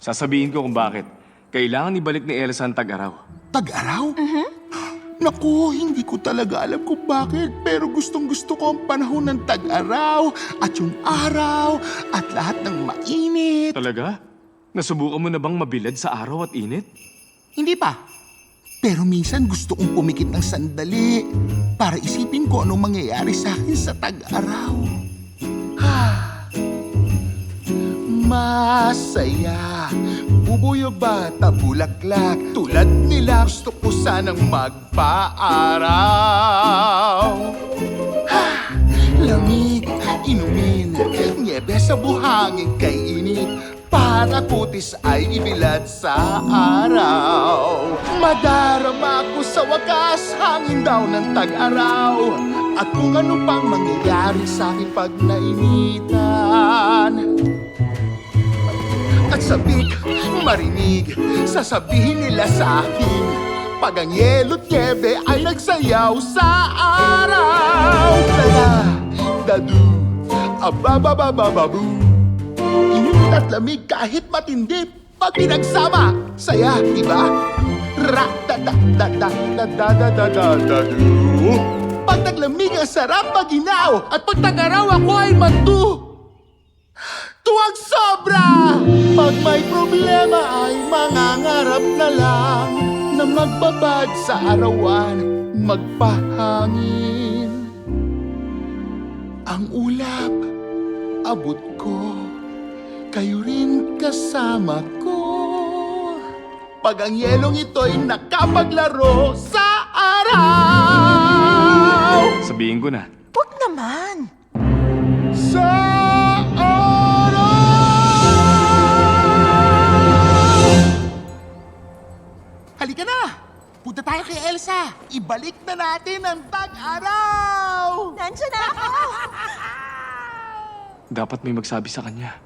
Sasabihin ko kung bakit. Kailangan ibalik ni Elsa ang tag-araw. Tag-araw? Naku, hindi ko talaga alam kung bakit. Pero gustong-gusto ko ang panahon ng tag-araw at yung araw at lahat ng mainit. Talaga? Nasubukan mo na bang mabilad sa araw at init? Hindi pa. Pero minsan gusto kong pumikit ng sandali para isipin ko anong mangyayari sa akin sa tag-araw. Masaya, bubuyo bata bulaklak. Tulad nila gusto ko sanang magpa-araw. Lamig, inumin, niebe sa buhangin kay init. Para kutis ay ibilad sa araw. Madarama ko sa wakas, hangin daw ng tag-araw. At kung ano pang mangyayari sa akin pag nainitan. At sabik, marinig, sasabihin nila sa akin pag ang yelo't niebe ay nagsayaw sa araw. Dada, dadu, abababababu. Init at lamig kahit matindi pag pinagsama. Saya, diba? Ra-da-da-da-da-da-da-da-da-da-du. Pag naglamig ang sarap maginaw at pag tag-araw ako ay mandu. Tuwag sobra! Pag may problema ay mangangarap na lang na magbabad sa arawan, magpahangin. Ang ulap, abot ko, kayo rin kasama ko. Pag ang yelong ito'y nakapaglaro sa araw. Sabihin ko na. Huwag naman. Sa araw! Halika na! Punta tayo kay Elsa. Ibalik na natin ang tag-araw! Nandiyan na ako. Dapat may magsabi sa kanya.